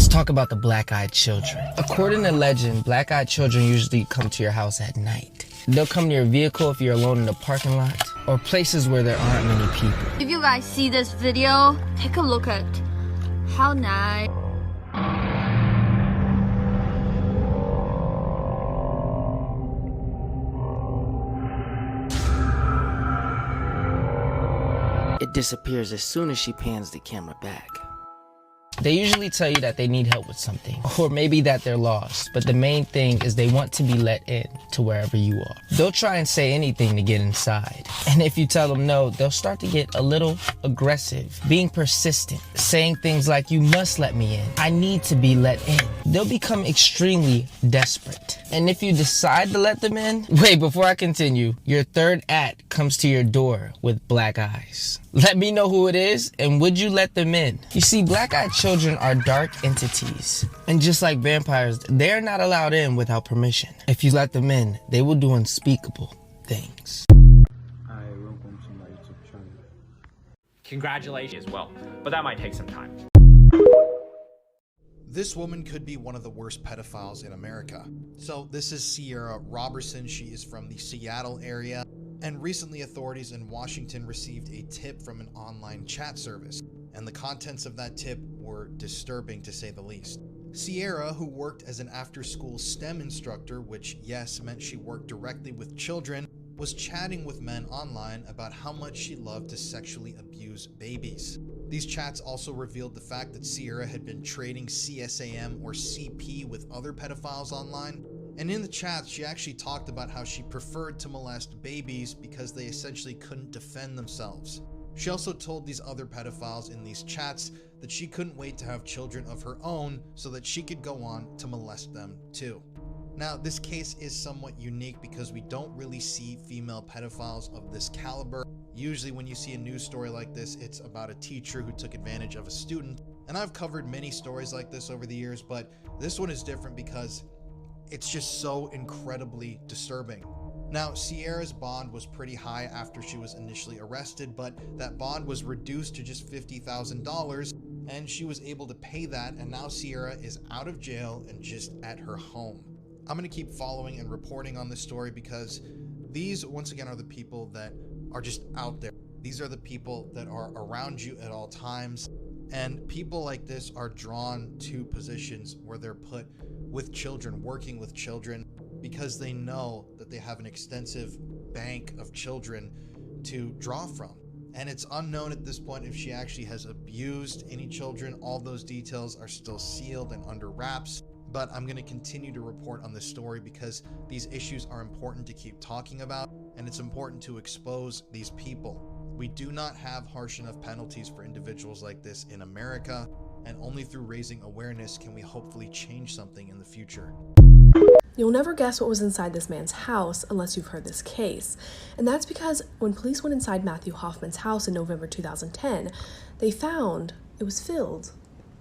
Let's talk about the black-eyed children. According to legend, black-eyed children usually come to your house at night. They'll come to your vehicle if you're alone in the parking lot or places where there aren't many people. If you guys see this video, take a look at how nice. It disappears as soon as she pans the camera back. They usually tell you that they need help with something, or maybe that they're lost, but the main thing is they want to be let in to wherever you are. They'll try and say anything to get inside, and if you tell them no, they'll start to get a little aggressive, being persistent, saying things like, "You must let me in, I need to be let in." They'll become extremely desperate, and if you decide to let them in, wait, before I continue, your third act comes to your door with black eyes. Let me know who it is, and would you let them in? You see, black-eyed children are dark entities, and just like vampires, they are not allowed in without permission. If you let them in, they will do unspeakable things. Hi, welcome to my YouTube channel. Congratulations as well, but that might take some time. This woman could be one of the worst pedophiles in America. So this is Sierra Robertson. She is from the Seattle area. And recently authorities in Washington received a tip from an online chat service. And the contents of that tip were disturbing to say the least. Sierra, who worked as an after-school STEM instructor, which yes, meant she worked directly with children, was chatting with men online about how much she loved to sexually abuse babies. These chats also revealed the fact that Sierra had been trading CSAM or CP with other pedophiles online. And in the chats, she actually talked about how she preferred to molest babies because they essentially couldn't defend themselves. She also told these other pedophiles in these chats that she couldn't wait to have children of her own so that she could go on to molest them too. Now, this case is somewhat unique because we don't really see female pedophiles of this caliber. Usually when you see a news story like this, it's about a teacher who took advantage of a student. And I've covered many stories like this over the years, but this one is different because it's just so incredibly disturbing. Now, Sierra's bond was pretty high after she was initially arrested, but that bond was reduced to just $50,000, and she was able to pay that, and now Sierra is out of jail and just at her home. I'm going to keep following and reporting on this story because these, once again, are the people that are just out there. These are the people that are around you at all times, and people like this are drawn to positions where they're put with children, working with children, because they know that they have an extensive bank of children to draw from. And it's unknown at this point if she actually has abused any children. All those details are still sealed and under wraps, but I'm going to continue to report on this story because these issues are important to keep talking about, and it's important to expose these people. We do not have harsh enough penalties for individuals like this in America, and only through raising awareness can we hopefully change something in the future. You'll never guess what was inside this man's house unless you've heard this case. And that's because when police went inside Matthew Hoffman's house in November 2010, they found it was filled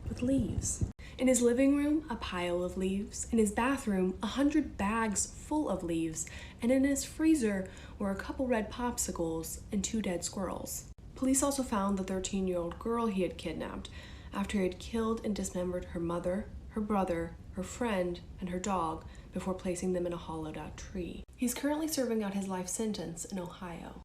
with leaves. In his living room, a pile of leaves. In his bathroom, 100 bags full of leaves. And in his freezer were a couple red popsicles and 2 dead squirrels. Police also found the 13-year-old girl he had kidnapped after he had killed and dismembered her mother, her brother, her friend, and her dog before placing them in a hollowed-out tree. He's currently serving out his life sentence in Ohio.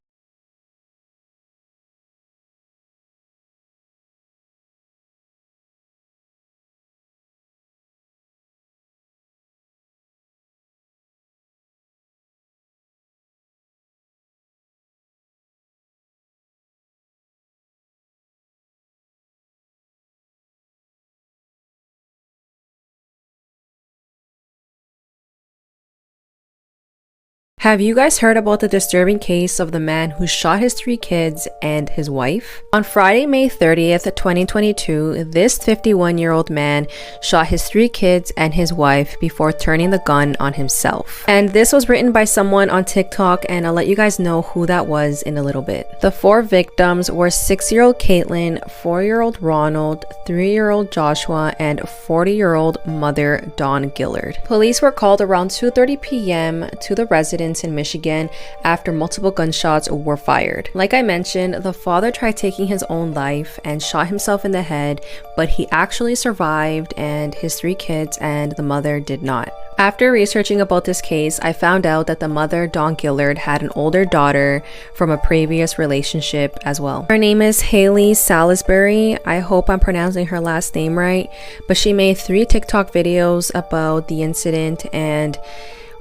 Have you guys heard about the disturbing case of the man who shot his 3 kids and his wife? On Friday, May 30th, 2022, this 51-year-old man shot his 3 kids and his wife before turning the gun on himself. And this was written by someone on TikTok, and I'll let you guys know who that was in a little bit. The 4 victims were 6-year-old Caitlin, 4-year-old Ronald, 3-year-old Joshua, and 40-year-old mother Dawn Gillard. Police were called around 2:30 p.m. to the residence residence in Michigan after multiple gunshots were fired. Like I mentioned, the father tried taking his own life and shot himself in the head, but he actually survived, and his 3 kids and the mother did not. After researching about this case, I found out that the mother, Dawn Gillard, had an older daughter from a previous relationship as well. Her name is Haley Salisbury. I hope I'm pronouncing her last name right, but she made 3 TikTok videos about the incident, and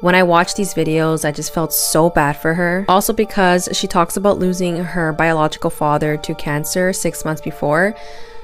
when I watched these videos, I just felt so bad for her. Also because she talks about losing her biological father to cancer 6 months before.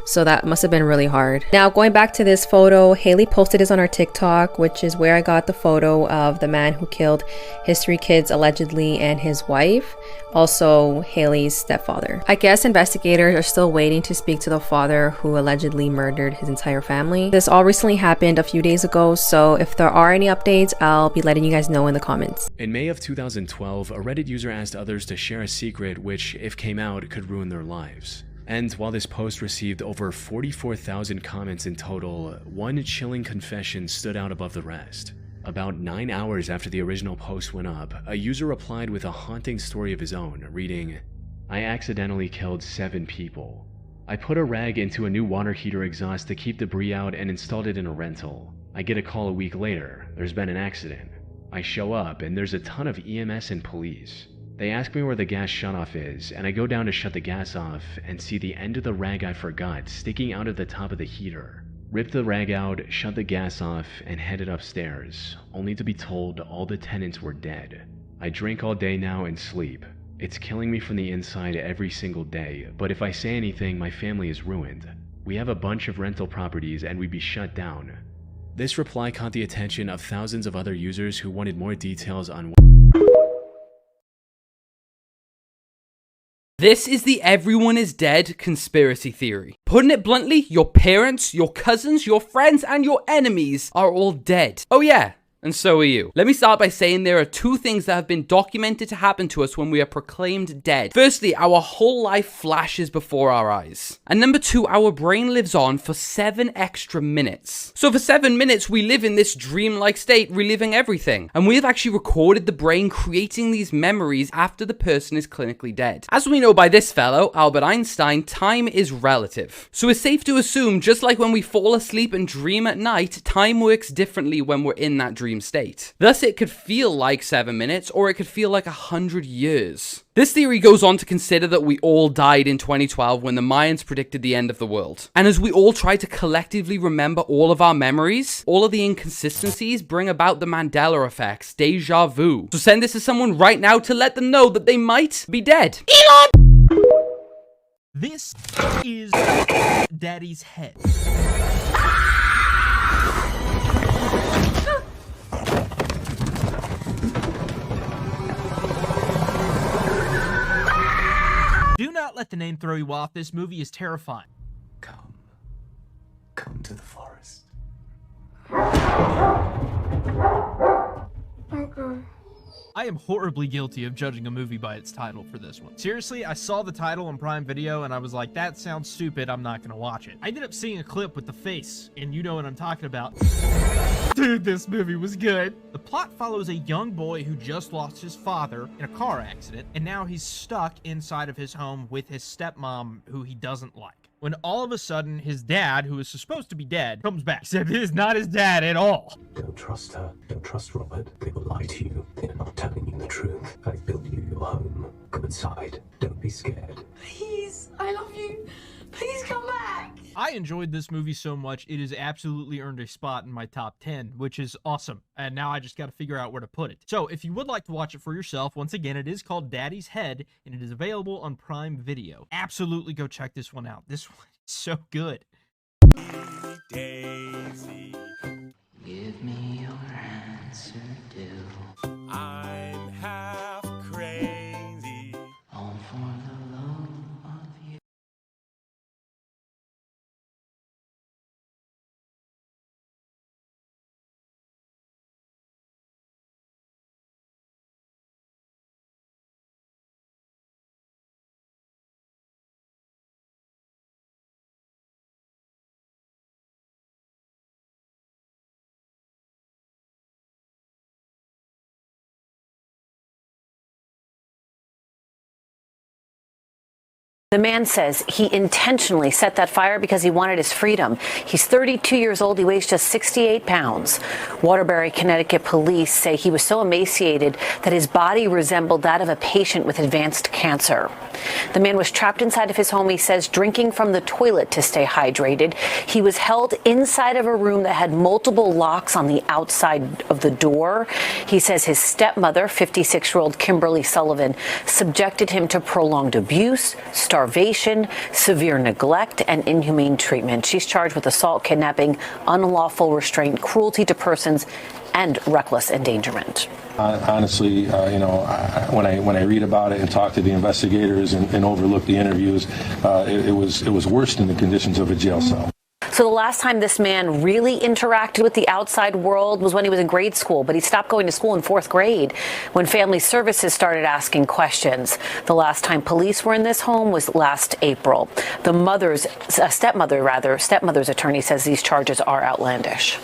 So that must have been really hard. Now, going back to this photo, Haley posted this on her TikTok, which is where I got the photo of the man who killed his 3 kids allegedly and his wife, also Haley's stepfather. I guess investigators are still waiting to speak to the father who allegedly murdered his entire family. This all recently happened a few days ago, so if there are any updates, I'll be letting you guys know in the comments. In May of 2012, a Reddit user asked others to share a secret which, if came out, could ruin their lives. And while this post received over 44,000 comments in total, one chilling confession stood out above the rest. About 9 hours after the original post went up, a user replied with a haunting story of his own, reading, "I accidentally killed 7 people. I put a rag into a new water heater exhaust to keep debris out and installed it in a rental. I get a call a week later, there's been an accident. I show up and there's a ton of EMS and police. They ask me where the gas shutoff is, and I go down to shut the gas off and see the end of the rag I forgot sticking out of the top of the heater. Ripped the rag out, shut the gas off, and headed upstairs, only to be told all the tenants were dead. I drink all day now and sleep. It's killing me from the inside every single day, but if I say anything, my family is ruined. We have a bunch of rental properties and we'd be shut down." This reply caught the attention of thousands of other users who wanted more details on This is the everyone is dead conspiracy theory. Putting it bluntly, your parents, your cousins, your friends, and your enemies are all dead. Oh yeah, and so are you. Let me start by saying there are 2 things that have been documented to happen to us when we are proclaimed dead. Firstly, our whole life flashes before our eyes. And number 2, our brain lives on for 7 extra minutes. So for 7 minutes, we live in this dreamlike state, reliving everything. And we have actually recorded the brain creating these memories after the person is clinically dead. As we know by this fellow, Albert Einstein, time is relative. So it's safe to assume, just like when we fall asleep and dream at night, time works differently when we're in that dream state. Thus, it could feel like 7 minutes, or it could feel like 100 years. This theory goes on to consider that we all died in 2012 when the Mayans predicted the end of the world. And as we all try to collectively remember all of our memories, all of the inconsistencies bring about the Mandela effects, deja vu. So send this to someone right now to let them know that they might be dead. Elon! This is Daddy's head. Do not let the name throw you off. This movie is terrifying. Come to the forest. I am horribly guilty of judging a movie by its title for this one. Seriously, I saw the title on Prime Video and I was like, that sounds stupid, I'm not gonna watch it. I ended up seeing a clip with the face, and you know what I'm talking about. Dude, this movie was good. The plot follows a young boy who just lost his father in a car accident, and now he's stuck inside of his home with his stepmom, who he doesn't like. When all of a sudden, his dad, who is supposed to be dead, comes back. Except it is not his dad at all. Don't trust her. Don't trust Robert. They will lie to you. They're not telling you the truth. I built you your home. Go inside. Don't be scared. Please, I love you. Please come back. I enjoyed this movie so much, it has absolutely earned a spot in my top 10, which is awesome. And now I just got to figure out where to put it. So if you would like to watch it for yourself, once again, it is called Daddy's Head, and it is available on Prime Video. Absolutely go check this one out. This one is so good. Daisy, give me your answer, do. I'm half crazy. All for the love of you. The man says he intentionally set that fire because he wanted his freedom. He's 32 years old. He weighs just 68 pounds. Waterbury, Connecticut police say he was so emaciated that his body resembled that of a patient with advanced cancer. The man was trapped inside of his home, he says, drinking from the toilet to stay hydrated. He was held inside of a room that had multiple locks on the outside of the door. He says his stepmother, 56-year-old Kimberly Sullivan, subjected him to prolonged abuse, starvation, severe neglect, and inhumane treatment. She's charged with assault, kidnapping, unlawful restraint, cruelty to persons, and reckless endangerment. Honestly, when I read about it and talk to the investigators and overlook the interviews, it was worse than the conditions of a jail cell. So the last time this man really interacted with the outside world was when he was in grade school, but he stopped going to school in 4th grade when family services started asking questions. The last time police were in this home was last April. The stepmother's attorney says these charges are outlandish.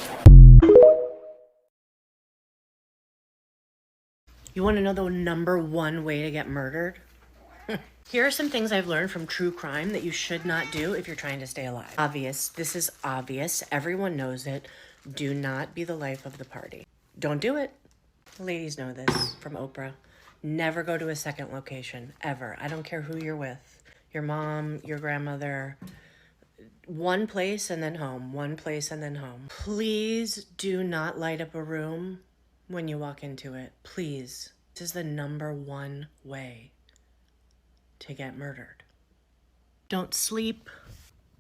You want to know the #1 way to get murdered? Here are some things I've learned from true crime that you should not do if you're trying to stay alive. Obvious. This is obvious. Everyone knows it. Do not be the life of the party. Don't do it. Ladies know this from Oprah. Never go to a second location, ever. I don't care who you're with. Your mom, your grandmother. One place and then home. One place and then home. Please do not light up a room when you walk into it. Please. This is the #1 way to get murdered. Don't sleep.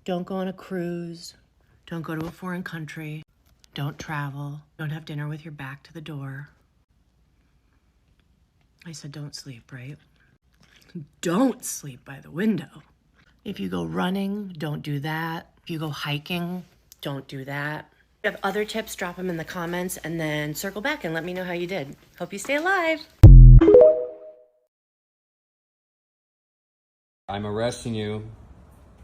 Don't go on a cruise. Don't go to a foreign country. Don't travel. Don't have dinner with your back to the door. I said don't sleep, right? Don't sleep by the window. If you go running, don't do that. If you go hiking, don't do that. If you have other tips, drop them in the comments and then circle back and let me know how you did. Hope you stay alive. I'm arresting you.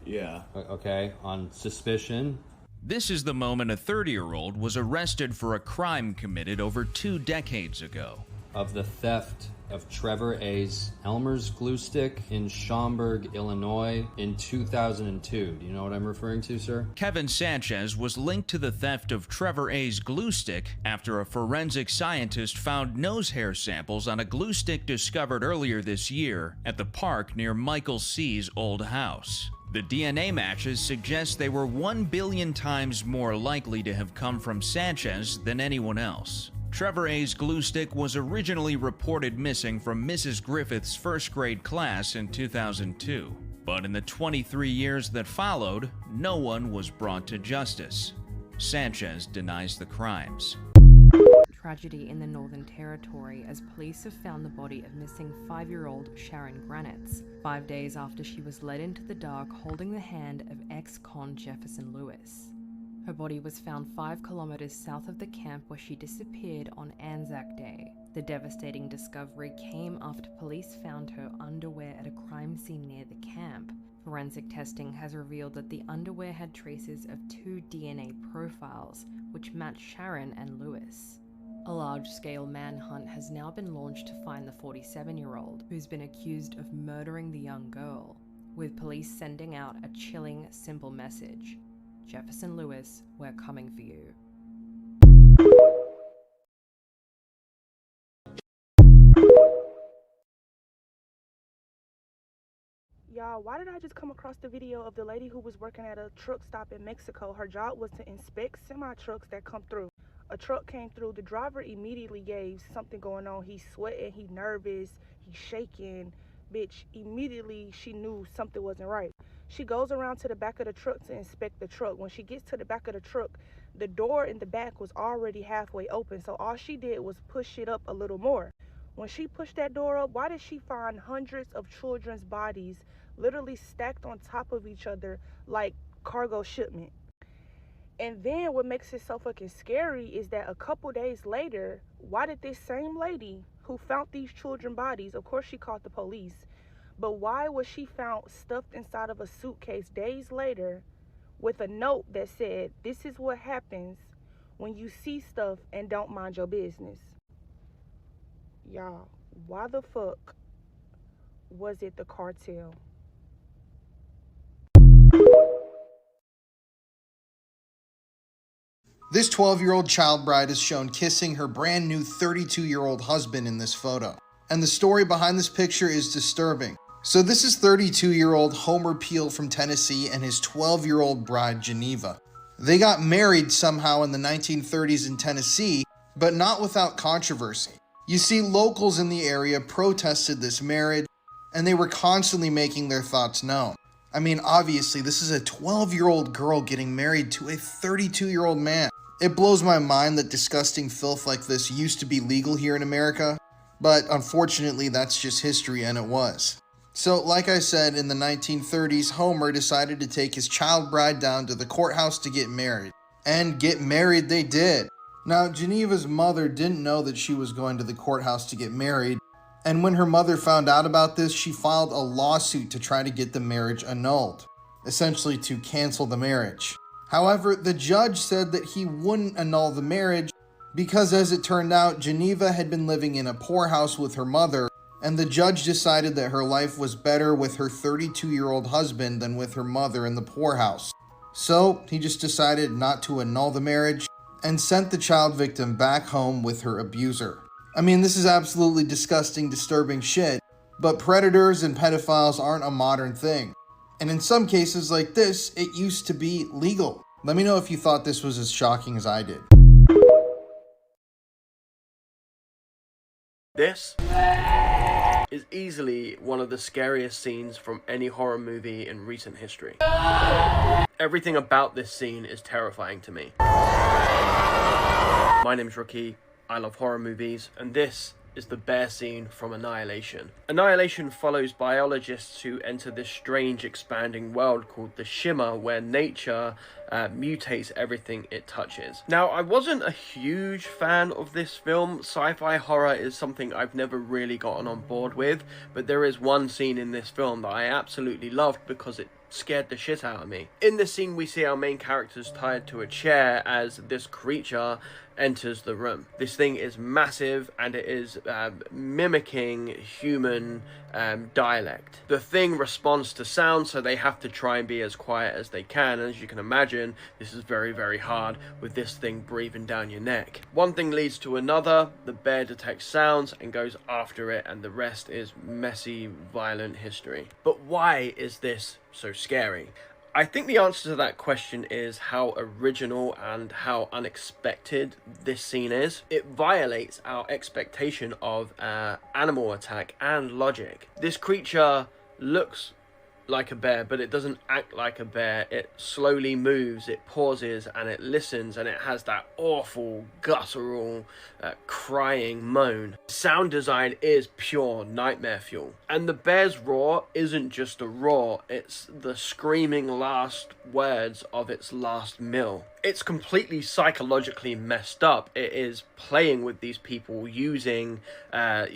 Yeah. Okay, on suspicion. This is the moment a 30-year-old was arrested for a crime committed over 2 decades ago. Of the theft of Trevor A's Elmer's glue stick in Schaumburg, Illinois in 2002. Do you know what I'm referring to, sir? Kevin Sanchez was linked to the theft of Trevor A's glue stick after a forensic scientist found nose hair samples on a glue stick discovered earlier this year at the park near Michael C.'s old house. The DNA matches suggest they were 1 billion times more likely to have come from Sanchez than anyone else. Trevor A's glue stick was originally reported missing from Mrs. Griffith's 1st grade class in 2002. But in the 23 years that followed, no one was brought to justice. Sanchez denies the crimes. Tragedy in the Northern Territory as police have found the body of missing 5-year-old Sharon Granite, 5 days after she was led into the dark holding the hand of ex-con Jefferson Lewis. Her body was found 5 kilometers south of the camp where she disappeared on Anzac Day. The devastating discovery came after police found her underwear at a crime scene near the camp. Forensic testing has revealed that the underwear had traces of 2 DNA profiles, which match Sharon and Lewis. A large-scale manhunt has now been launched to find the 47-year-old, who's been accused of murdering the young girl, with police sending out a chilling, simple message. Jefferson Lewis, we're coming for you. Y'all, why did I just come across the video of the lady who was working at a truck stop in Mexico? Her job was to inspect semi-trucks that come through. A truck came through. The driver immediately gave something going on. He's sweating, he's nervous, he's shaking. Bitch, immediately she knew something wasn't right. She goes around to the back of the truck to inspect the truck. When she gets to the back of the truck, the door in the back was already halfway open. So all she did was push it up a little more. When she pushed that door up, why did she find hundreds of children's bodies literally stacked on top of each other like cargo shipment? And then what makes it so fucking scary is that a couple days later, why did this same lady who found these children's bodies, of course she called the police, but why was she found stuffed inside of a suitcase days later with a note that said, this is what happens when you see stuff and don't mind your business? Y'all, why the fuck was it the cartel? This 12-year-old child bride is shown kissing her brand new 32-year-old husband in this photo. And the story behind this picture is disturbing. So this is 32-year-old Homer Peele from Tennessee and his 12-year-old bride, Geneva. They got married somehow in the 1930s in Tennessee, but not without controversy. You see, locals in the area protested this marriage, and they were constantly making their thoughts known. I mean, obviously, this is a 12-year-old girl getting married to a 32-year-old man. It blows my mind that disgusting filth like this used to be legal here in America, but unfortunately, that's just history, and it was. So, like I said, in the 1930s, Homer decided to take his child bride down to the courthouse to get married. And get married they did. Now, Geneva's mother didn't know that she was going to the courthouse to get married, and when her mother found out about this, she filed a lawsuit to try to get the marriage annulled, essentially to cancel the marriage. However, the judge said that he wouldn't annul the marriage because, as it turned out, Geneva had been living in a poorhouse with her mother, and the judge decided that her life was better with her 32-year-old husband than with her mother in the poorhouse. So, he just decided not to annul the marriage and sent the child victim back home with her abuser. I mean, this is absolutely disgusting, disturbing shit, but predators and pedophiles aren't a modern thing. And in some cases like this, it used to be legal. Let me know if you thought this was as shocking as I did. This is easily one of the scariest scenes from any horror movie in recent history. Everything about this scene is terrifying to me. My name's Rookie, I love horror movies, and this is the bear scene from Annihilation. Annihilation follows biologists who enter this strange expanding world called the Shimmer, where nature mutates everything it touches. Now, I wasn't a huge fan of this film. Sci-fi horror is something I've never really gotten on board with, but there is one scene in this film that I absolutely loved because it scared the shit out of me. In this scene, we see our main characters tied to a chair as this creature enters the room. This thing is massive and it is mimicking human dialect. The thing responds to sound, so they have to try and be as quiet as they can. And as you can imagine, this is very, very hard with this thing breathing down your neck. One thing leads to another. The bear detects sounds and goes after it, and the rest is messy, violent history. But why is this so scary? I think the answer to that question is how original and how unexpected this scene is. It violates our expectation of animal attack and logic. This creature looks like a bear, but it doesn't act like a bear. It slowly moves, it pauses, and it listens, and it has that awful guttural crying moan. Sound design is pure nightmare fuel. And the bear's roar isn't just a roar, it's the screaming last words of its last meal. It's completely psychologically messed up. It is playing with these people using a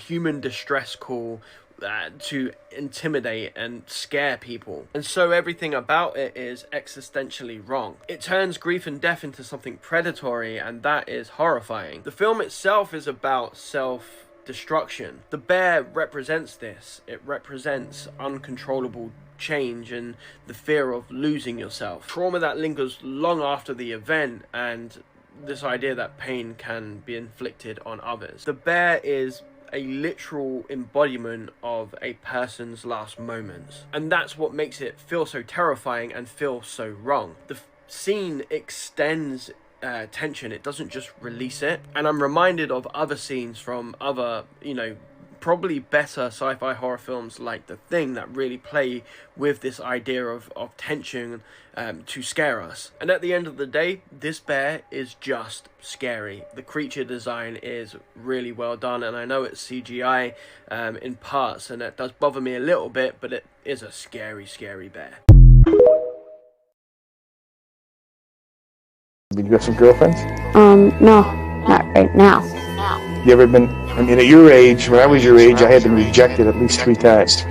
human distress call to intimidate and scare people. And so everything about it is existentially wrong. It turns grief and death into something predatory, and that is horrifying. The film itself is about self-destruction. The bear represents this. It represents uncontrollable change and the fear of losing yourself. Trauma that lingers long after the event, and this idea that pain can be inflicted on others. The bear is a literal embodiment of a person's last moments, and that's what makes it feel so terrifying and feel so wrong. The scene extends tension, it doesn't just release it. And I'm reminded of other scenes from other, probably better sci-fi horror films like The Thing that really play with this idea of tension to scare us. And at the end of the day, this bear is just scary. The creature design is really well done, and I know it's CGI in parts, and it does bother me a little bit, but it is a scary, scary bear. You got some girlfriends? No, not right now. You ever been, at your age, when I was your age, I had been rejected at least 3 times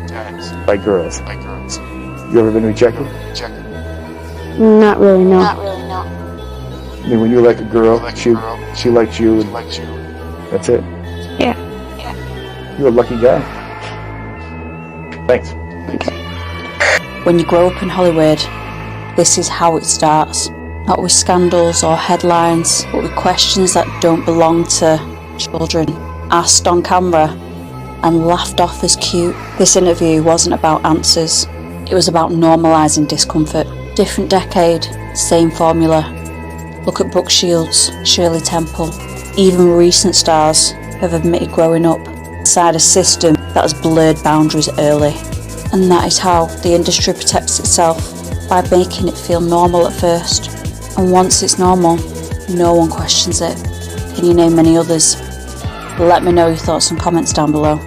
by girls. You ever been rejected? Not really, no. I mean, when you like a girl, she likes you, and that's it. Yeah. You're a lucky guy. Thanks. When you grow up in Hollywood, this is how it starts. not with scandals or headlines, but with questions that don't belong to children, asked on camera and laughed off as cute. This interview wasn't about answers, it was about normalising discomfort. Different decade, same formula. Look at Brooke Shields, Shirley Temple, even recent stars have admitted growing up inside a system that has blurred boundaries early. And that is how the industry protects itself, by making it feel normal at first. And once it's normal, no one questions it. Can you name any others? Let me know your thoughts and comments down below.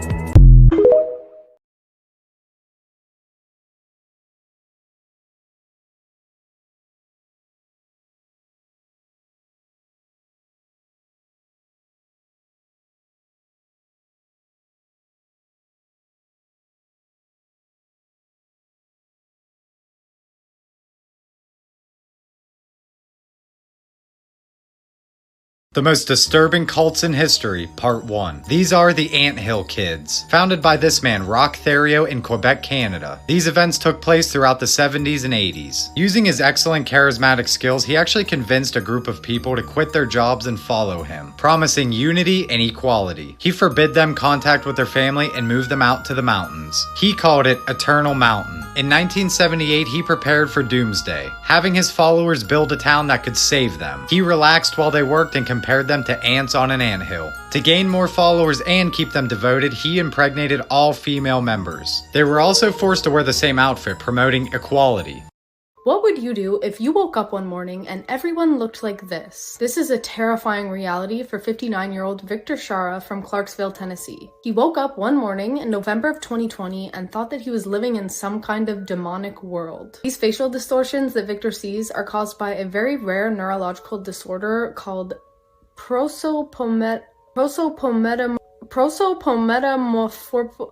The most disturbing cults in history, Part 1. These are the Antill Kids, founded by this man Roch Thériault in Quebec, Canada. These events took place throughout the 70s and 80s. Using his excellent charismatic skills, he actually convinced a group of people to quit their jobs and follow him, promising unity and equality. He forbid them contact with their family and moved them out to the mountains. He called it Eternal Mountain. In 1978, he prepared for doomsday, having his followers build a town that could save them. He relaxed while they worked and compared them to ants on an anthill. To gain more followers and keep them devoted, he impregnated all female members. They were also forced to wear the same outfit, promoting equality. What would you do if you woke up one morning and everyone looked like this? This is a terrifying reality for 59-year-old Victor Shara from Clarksville, Tennessee. He woke up one morning in November of 2020 and thought that he was living in some kind of demonic world. These facial distortions that Victor sees are caused by a very rare neurological disorder called prosopometamorphopsia.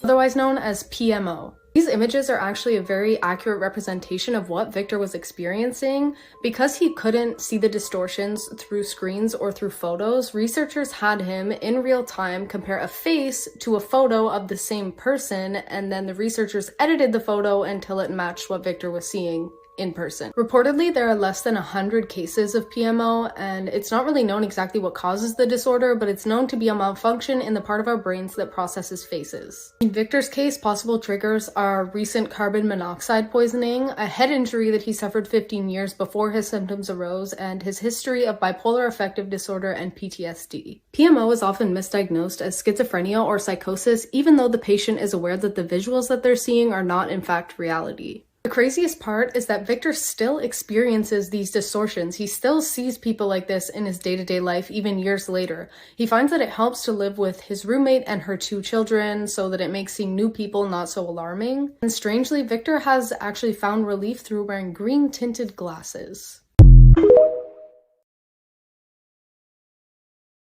Otherwise known as PMO. These images are actually a very accurate representation of what Victor was experiencing. Because he couldn't see the distortions through screens or through photos, researchers had him in real time compare a face to a photo of the same person, and then the researchers edited the photo until it matched what Victor was seeing in person. Reportedly, there are less than 100 cases of PMO, and it's not really known exactly what causes the disorder, but it's known to be a malfunction in the part of our brains that processes faces. In Victor's case, possible triggers are recent carbon monoxide poisoning, a head injury that he suffered 15 years before his symptoms arose, and his history of bipolar affective disorder and PTSD. PMO is often misdiagnosed as schizophrenia or psychosis, even though the patient is aware that the visuals that they're seeing are not in fact reality. The craziest part is that Victor still experiences these distortions. He still sees people like this in his day-to-day life, even years later. He finds that it helps to live with his roommate and her 2 children so that it makes seeing new people not so alarming. And strangely, Victor has actually found relief through wearing green-tinted glasses.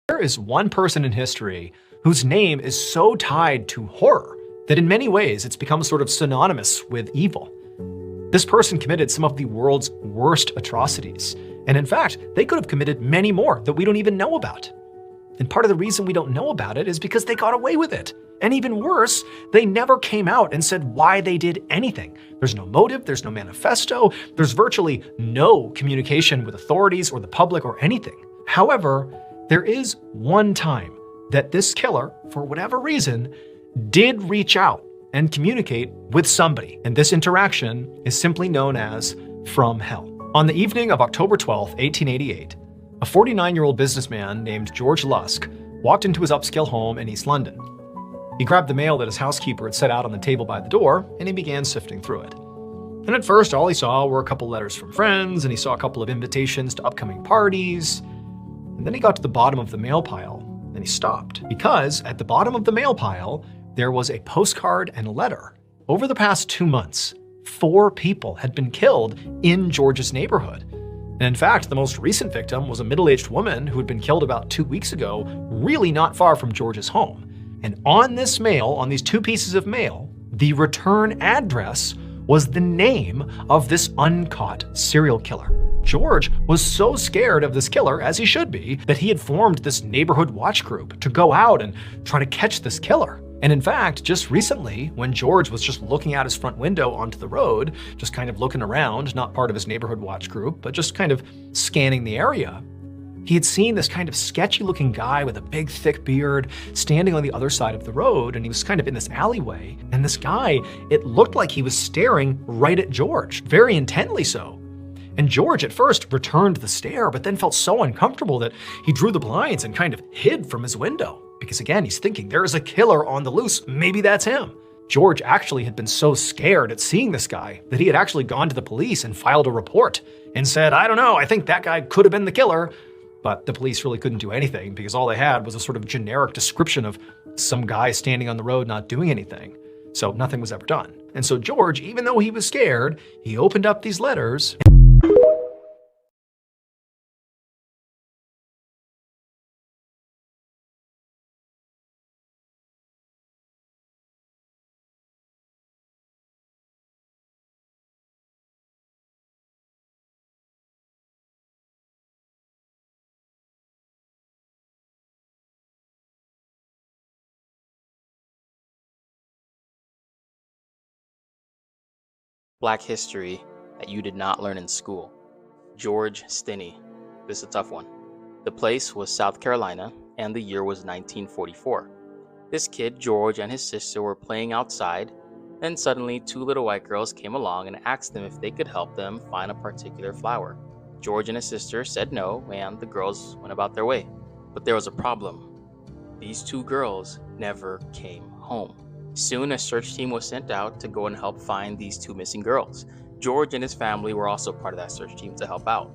There is one person in history whose name is so tied to horror that in many ways it's become sort of synonymous with evil. This person committed some of the world's worst atrocities, and in fact, they could have committed many more that we don't even know about. And part of the reason we don't know about it is because they got away with it. And even worse, they never came out and said why they did anything. There's no motive, there's no manifesto, there's virtually no communication with authorities or the public or anything. However, there is one time that this killer, for whatever reason, did reach out and communicate with somebody. And this interaction is simply known as From Hell. On the evening of October 12, 1888, a 49-year-old businessman named George Lusk walked into his upscale home in East London. He grabbed the mail that his housekeeper had set out on the table by the door, and he began sifting through it. And at first, all he saw were a couple letters from friends, and he saw a couple of invitations to upcoming parties. And then he got to the bottom of the mail pile, and he stopped. Because at the bottom of the mail pile, there was a postcard and a letter. Over the past 2 months, 4 people had been killed in George's neighborhood. And in fact, the most recent victim was a middle-aged woman who had been killed about 2 weeks ago, really not far from George's home. And on this mail, on these 2 pieces of mail, the return address was the name of this uncaught serial killer. George was so scared of this killer, as he should be, that he had formed this neighborhood watch group to go out and try to catch this killer. And in fact, just recently, when George was just looking out his front window onto the road, just kind of looking around, not part of his neighborhood watch group, but just kind of scanning the area, he had seen this kind of sketchy looking guy with a big thick beard standing on the other side of the road, and he was kind of in this alleyway. And this guy, it looked like he was staring right at George, very intently so. And George at first returned the stare, but then felt so uncomfortable that he drew the blinds and kind of hid from his window. Because again, he's thinking there is a killer on the loose, maybe that's him. George actually had been so scared at seeing this guy that he had actually gone to the police and filed a report and said, I don't know, I think that guy could have been the killer. But the police really couldn't do anything because all they had was a sort of generic description of some guy standing on the road not doing anything. So nothing was ever done. And so George, even though he was scared, he opened up these letters. Black history that you did not learn in school. George Stinney. This is a tough one. The place was South Carolina, and the year was 1944. This kid, George, and his sister were playing outside, then suddenly 2 little white girls came along and asked them if they could help them find a particular flower. George and his sister said no, and the girls went about their way. But there was a problem. These 2 girls never came home. Soon, a search team was sent out to go and help find these 2 missing girls. George and his family were also part of that search team to help out.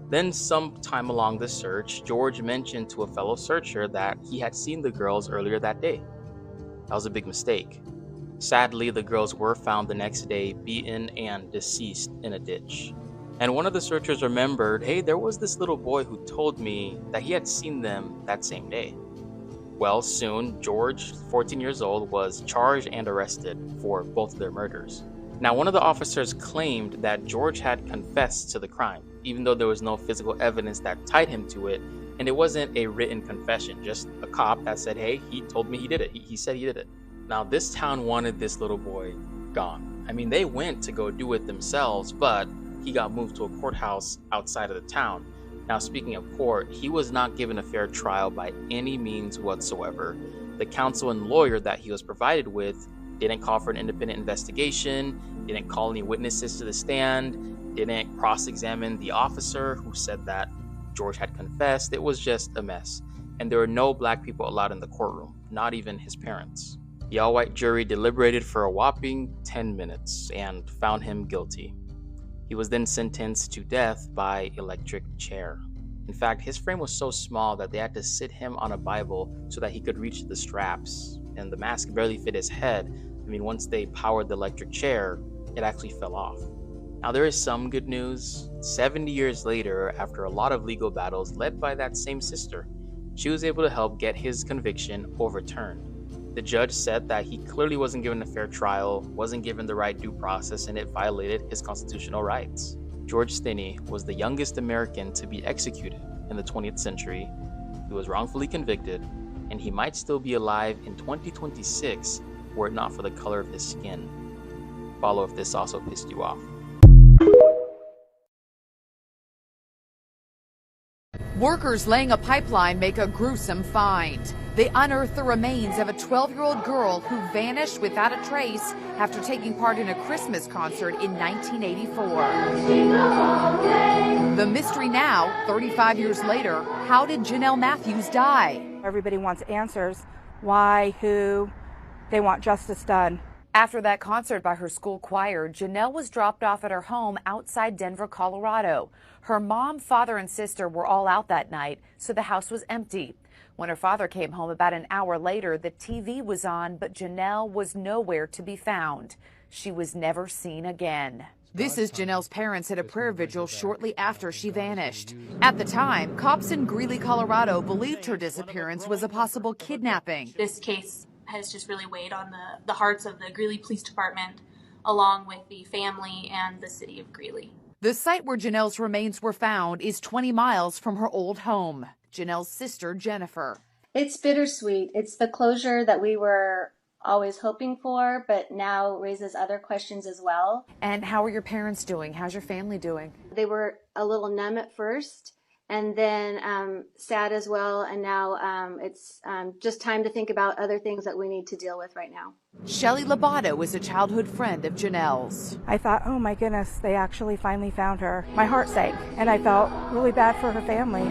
Then, sometime along the search, George mentioned to a fellow searcher that he had seen the girls earlier that day. That was a big mistake. Sadly, the girls were found the next day, beaten and deceased in a ditch. And one of the searchers remembered, hey, there was this little boy who told me that he had seen them that same day. Well, soon, George, 14 years old, was charged and arrested for both of their murders. Now, one of the officers claimed that George had confessed to the crime, even though there was no physical evidence that tied him to it, and it wasn't a written confession, just a cop that said, hey, he told me he did it. He said he did it. Now, this town wanted this little boy gone. I mean, they went to go do it themselves, but he got moved to a courthouse outside of the town. Now, speaking of court, he was not given a fair trial by any means whatsoever. The counsel and lawyer that he was provided with didn't call for an independent investigation, didn't call any witnesses to the stand, didn't cross-examine the officer who said that George had confessed. It was just a mess. And there were no black people allowed in the courtroom, not even his parents. The all-white jury deliberated for a whopping 10 minutes and found him guilty. He was then sentenced to death by electric chair. In fact, his frame was so small that they had to sit him on a Bible so that he could reach the straps, and the mask barely fit his head. I mean, once they powered the electric chair, it actually fell off. Now, there is some good news. 70 years later, after a lot of legal battles led by that same sister, she was able to help get his conviction overturned. The judge said that he clearly wasn't given a fair trial, wasn't given the right due process, and it violated his constitutional rights. George Stinney was the youngest American to be executed in the 20th century. He was wrongfully convicted, and he might still be alive in 2026 were it not for the color of his skin. Follow if this also pissed you off. Workers laying a pipeline make a gruesome find. They unearthed the remains of a 12-year-old girl who vanished without a trace after taking part in a Christmas concert in 1984. The mystery now, 35 years later, how did Jonelle Matthews die? Everybody wants answers. Why, who? They want justice done. After that concert by her school choir, Jonelle was dropped off at her home outside Denver, Colorado. Her mom, father, and sister were all out that night, so the house was empty. When her father came home about an hour later, the TV was on, but Jonelle was nowhere to be found. She was never seen again. This is Jonelle's parents at a prayer vigil shortly after she vanished. At the time, cops in Greeley, Colorado believed her disappearance was a possible kidnapping. This case has just really weighed on the hearts of the Greeley Police Department, along with the family and the city of Greeley. The site where Jonelle's remains were found is 20 miles from her old home. Jonelle's sister, Jennifer. It's bittersweet. It's the closure that we were always hoping for, but now raises other questions as well. And how are your parents doing? How's your family doing? They were a little numb at first, and then sad as well, and now it's just time to think about other things that we need to deal with right now. Shelley Lobato is a childhood friend of Jonelle's. I thought, oh my goodness, they actually finally found her. My heart sank, and I felt really bad for her family.